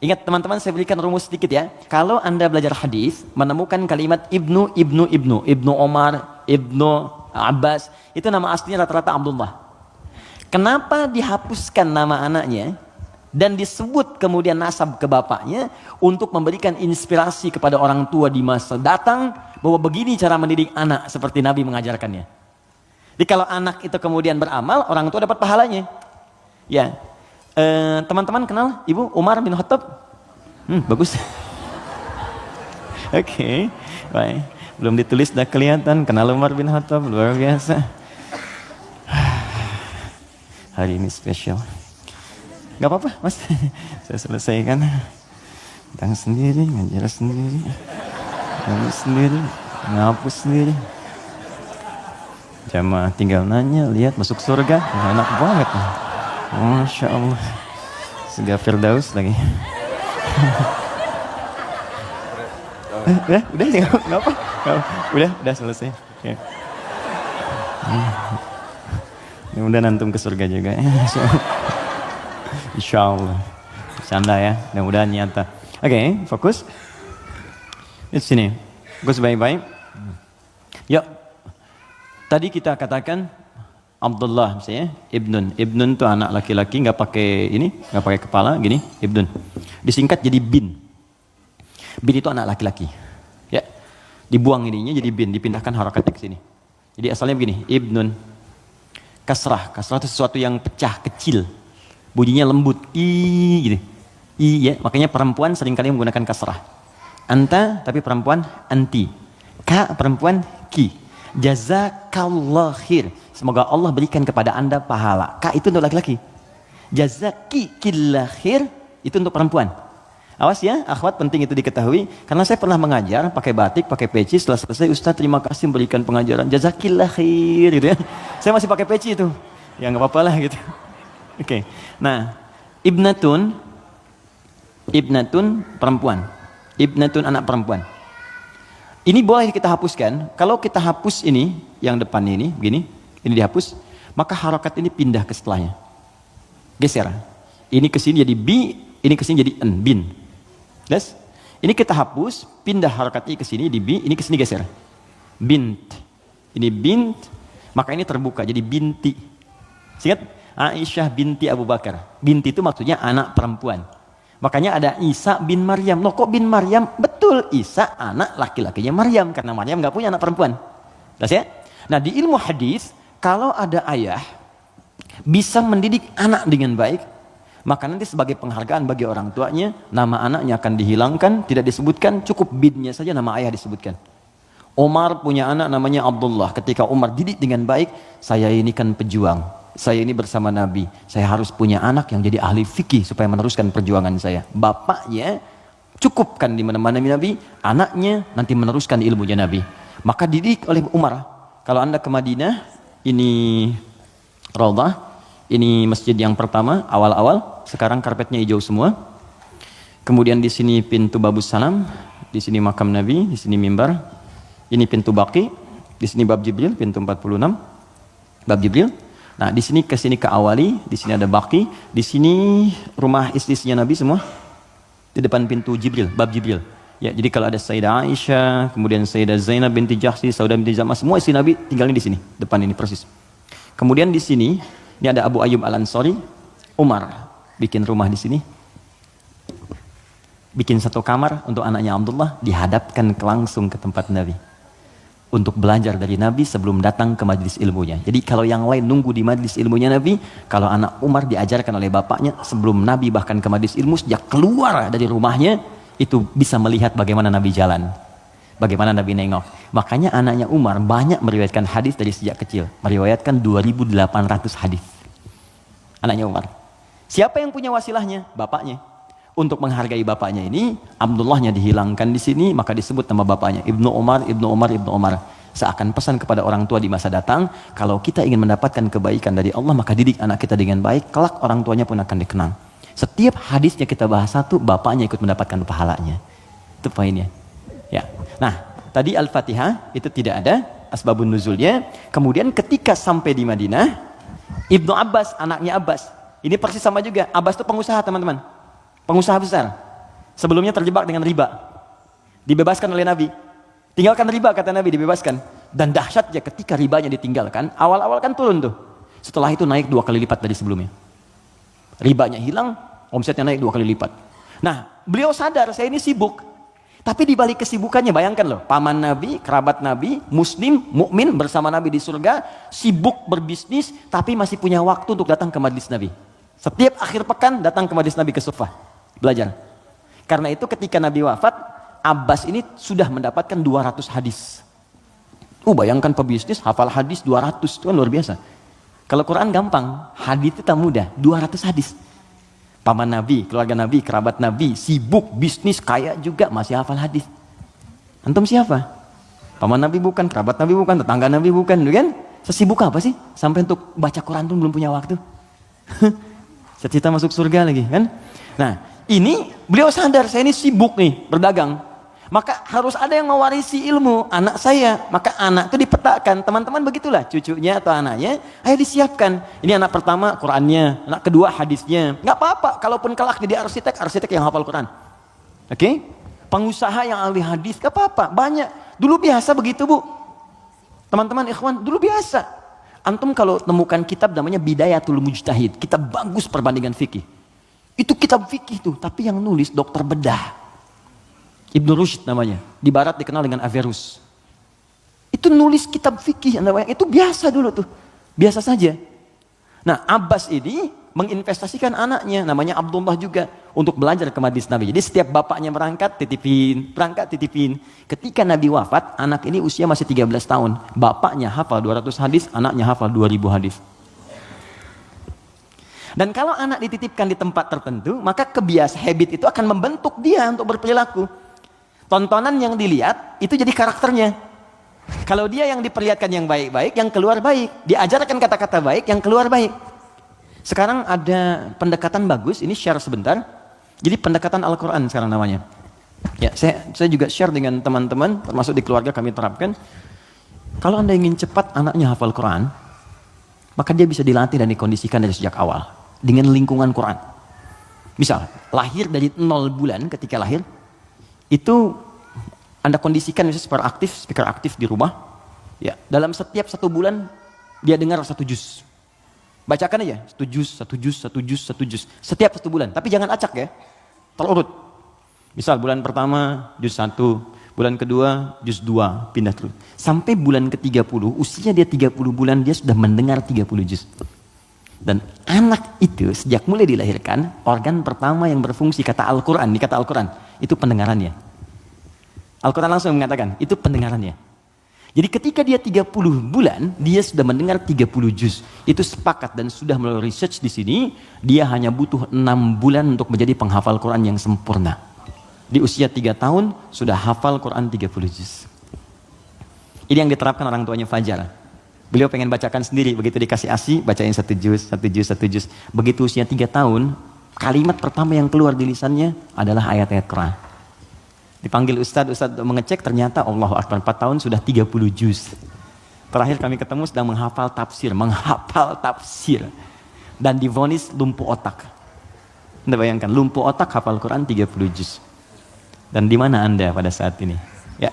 Ingat teman-teman, saya berikan rumus sedikit ya. Kalau Anda belajar hadis, menemukan kalimat Ibnu Omar, Ibnu Abbas, itu nama aslinya rata-rata Abdullah. Kenapa dihapuskan nama anaknya dan disebut kemudian nasab ke bapaknya untuk memberikan inspirasi kepada orang tua di masa datang bahwa begini cara mendidik anak seperti Nabi mengajarkannya. Jadi kalau anak itu kemudian beramal, orang tua dapat pahalanya. Ya, teman-teman kenal Ibu Umar bin Khattab? Bagus. Oke, baik. Belum ditulis sudah kelihatan kenal Umar bin Khattab, luar biasa. Hari ini spesial. Gak apa-apa, Mas. Saya selesaikan. Datang sendiri, ngajar sendiri, ngapus sendiri, ngapus sendiri. Jamaah tinggal nanya, lihat masuk surga, enak banget. Masya Allah. Surga Firdaus lagi. Udah, nggak apa? Udah selesai. Ya. Mudah-mudahan antum ke surga juga ya. Insya Allah. Bercanda ya, mudah-mudahan nyata. Oke, fokus. Di sini. Fokus baik-baik. Ya. Tadi kita katakan Abdullah misalnya, Ibnun itu anak laki-laki, nggak pakai kepala, gini, Ibnun. Disingkat jadi bin. Bin itu anak laki-laki. Ya. Dibuang ininya jadi bin, dipindahkan harakatnya ke sini. Jadi asalnya begini, Ibnun. Kasrah itu sesuatu yang pecah, kecil. Bunyinya lembut, gitu. Ya, makanya perempuan seringkali menggunakan kasrah. Anta, tapi perempuan anti. Ka, perempuan ki. Jazakallah khair. Semoga Allah berikan kepada Anda pahala. Ka itu untuk laki-laki. Jazakillah khair itu untuk perempuan. Awas ya, akhwat, penting itu diketahui. Karena saya pernah mengajar pakai batik, pakai peci. Setelah selesai, Ustaz terima kasih memberikan pengajaran. Jazakillah khair gitu ya. Saya masih pakai peci itu. Ya nggak apa-apa lah gitu. Oke. Nah, ibnatun perempuan. Ibnatun anak perempuan. Ini boleh kita hapuskan. Kalau kita hapus ini, yang depan ini, begini, ini dihapus, maka harokat ini pindah ke setelahnya. Geser. Ini ke sini jadi bi, ini ke sini jadi en, bin. Yes? Ini kita hapus, pindah harokatnya ke sini, di bi, ini ke sini geser. Bint. Ini bint, maka ini terbuka, jadi binti. Ingat? Aisyah binti Abu Bakar. Binti itu maksudnya anak perempuan. Makanya ada Isa bin Maryam. Loh kok bin Maryam? Betul, Isa anak laki-lakinya Maryam. Karena Maryam gak punya anak perempuan. Jelas ya? Nah di ilmu hadis, kalau ada ayah bisa mendidik anak dengan baik, maka nanti sebagai penghargaan bagi orang tuanya, nama anaknya akan dihilangkan, tidak disebutkan, cukup binnya saja nama ayah disebutkan. Umar punya anak namanya Abdullah. Ketika Umar didik dengan baik, saya ini kan pejuang, saya ini bersama Nabi, saya harus punya anak yang jadi ahli fikih supaya meneruskan perjuangan saya. Bapaknya cukupkan di mana-mana Nabi, anaknya nanti meneruskan ilmunya Nabi. Maka dididik oleh Umar. Kalau Anda ke Madinah, ini Raudhah, ini masjid yang pertama awal-awal, sekarang karpetnya hijau semua. Kemudian di sini pintu Babus Salam, di sini makam Nabi, di sini mimbar. Ini pintu Baqi, di sini Bab Jibril, pintu 46. Bab Jibril. Nah, di sini ke sini ke Awali, di sini ada Baqi, di sini rumah istri-istrinya Nabi semua. Di depan pintu Jibril, Bab Jibril. Ya, jadi kalau ada Sayyidah Aisyah, kemudian Sayyidah Zainab binti Jahsy, Saudah binti Zam'ah, semua istri Nabi tinggalnya di sini, depan ini persis. Kemudian di sini, ini ada Abu Ayyub Al-Ansari, Umar bikin rumah di sini. Bikin satu kamar untuk anaknya Abdullah, dihadapkan langsung ke tempat Nabi. Untuk belajar dari Nabi sebelum datang ke majlis ilmunya. Jadi kalau yang lain nunggu di majlis ilmunya Nabi, kalau anak Umar diajarkan oleh bapaknya sebelum Nabi bahkan ke majlis ilmu, sejak keluar dari rumahnya, itu bisa melihat bagaimana Nabi jalan. Bagaimana Nabi nengok. Makanya anaknya Umar banyak meriwayatkan hadis dari sejak kecil. Meriwayatkan 2.800 hadis. Anaknya Umar. Siapa yang punya wasilahnya? Bapaknya. Untuk menghargai bapaknya ini, Abdullahnya dihilangkan di sini, maka disebut nama bapaknya Ibnu Umar. Seakan pesan kepada orang tua di masa datang, kalau kita ingin mendapatkan kebaikan dari Allah, maka didik anak kita dengan baik, kelak orang tuanya pun akan dikenang. Setiap hadisnya kita bahas satu, bapaknya ikut mendapatkan pahalanya. Itu poinnya. Ya. Nah, tadi Al-Fatihah itu tidak ada asbabun nuzulnya. Kemudian ketika sampai di Madinah, Ibnu Abbas, anaknya Abbas, ini persis sama juga. Abbas itu pengusaha, teman-teman. Pengusaha besar. Sebelumnya terjebak dengan riba. Dibebaskan oleh Nabi. Tinggalkan riba, kata Nabi, dibebaskan. Dan dahsyatnya ketika ribanya ditinggalkan, awal-awal kan turun tuh. Setelah itu naik 2 kali lipat dari sebelumnya. Ribanya hilang, omsetnya naik 2 kali lipat. Nah, beliau sadar saya ini sibuk. Tapi di balik kesibukannya, bayangkan loh, paman Nabi, kerabat Nabi, muslim, mukmin bersama Nabi di surga, sibuk berbisnis, tapi masih punya waktu untuk datang ke majlis Nabi. Setiap akhir pekan datang ke majlis Nabi ke Sufah, belajar. Karena itu ketika Nabi wafat, Abbas ini sudah mendapatkan 200 hadis. Bayangkan pebisnis, hafal hadis 200, itu kan luar biasa. Kalau Quran gampang, hadis itu tak mudah, 200 hadis. Paman Nabi, keluarga Nabi, kerabat Nabi, sibuk, bisnis, kaya juga, masih hafal hadis. Antum siapa? Paman Nabi bukan, kerabat Nabi bukan, tetangga Nabi bukan, kan? Sesibuk apa sih? Sampai untuk baca Quran pun belum punya waktu. Cita-cita masuk surga lagi, kan? Nah, ini beliau sadar, saya ini sibuk nih, berdagang. Maka harus ada yang mewarisi ilmu, anak saya. Maka anak itu dipetakan, teman-teman begitulah, cucunya atau anaknya, ayo disiapkan. Ini anak pertama Qurannya, anak kedua hadisnya. Nggak apa-apa, kalaupun kelak jadi arsitek yang hafal Quran. Oke? Pengusaha yang ahli hadis, nggak apa-apa, banyak. Dulu biasa begitu, Bu. Teman-teman ikhwan, dulu biasa. Antum kalau temukan kitab namanya Bidayatul Mujtahid, kitab bagus perbandingan fikih. Itu kitab fikih tuh, tapi yang nulis dokter bedah. Ibnu Rushd namanya, di barat dikenal dengan Averroes. Itu nulis kitab fikih, itu biasa dulu tuh, biasa saja. Nah, Abbas ini menginvestasikan anaknya, namanya Abdullah juga, untuk belajar ke majlis Nabi. Jadi setiap bapaknya berangkat titipin. Ketika Nabi wafat, anak ini usia masih 13 tahun. Bapaknya hafal 200 hadis, anaknya hafal 2000 hadis. Dan kalau anak dititipkan di tempat tertentu, maka habit itu akan membentuk dia untuk berperilaku. Tontonan yang dilihat itu jadi karakternya. Kalau dia yang diperlihatkan yang baik-baik, yang keluar baik. Diajarkan kata-kata baik, yang keluar baik. Sekarang ada pendekatan bagus, ini share sebentar. Jadi pendekatan Al-Quran sekarang namanya. Ya, saya juga share dengan teman-teman, termasuk di keluarga kami terapkan. Kalau Anda ingin cepat anaknya hafal Quran, maka dia bisa dilatih dan dikondisikan dari sejak awal dengan lingkungan Quran. Misal, lahir dari 0 bulan ketika lahir, itu Anda kondisikan misalnya speaker aktif di rumah. Ya, dalam setiap 1 bulan dia dengar 1 juz. Bacakan aja 1 juz. Setiap 1 bulan, tapi jangan acak ya. Terurut. Misal bulan pertama juz 1, bulan kedua juz 2, pindah terus. Sampai bulan ke-30, usia dia 30 bulan dia sudah mendengar 30 juz. Dan anak itu sejak mulai dilahirkan, organ pertama yang berfungsi kata Al-Quran itu pendengarannya. Al-Quran langsung mengatakan, itu pendengarannya. Jadi ketika dia 30 bulan, dia sudah mendengar 30 juz. Itu sepakat dan sudah melalui research di sini, dia hanya butuh 6 bulan untuk menjadi penghafal Quran yang sempurna. Di usia 3 tahun, sudah hafal Quran 30 juz. Ini yang diterapkan orang tuanya Fajar. Beliau pengen bacakan sendiri, begitu dikasih ASI, bacain 1 juz. Begitu usia 3 tahun, kalimat pertama yang keluar di lisannya adalah ayat-ayat Quran. Dipanggil Ustadz mengecek, ternyata Allahu Akbar, 4 tahun sudah 30 juz. Terakhir kami ketemu sedang menghafal tafsir. Dan divonis lumpuh otak. Anda bayangkan, lumpuh otak hafal Quran 30 juz. Dan di mana Anda pada saat ini? Ya.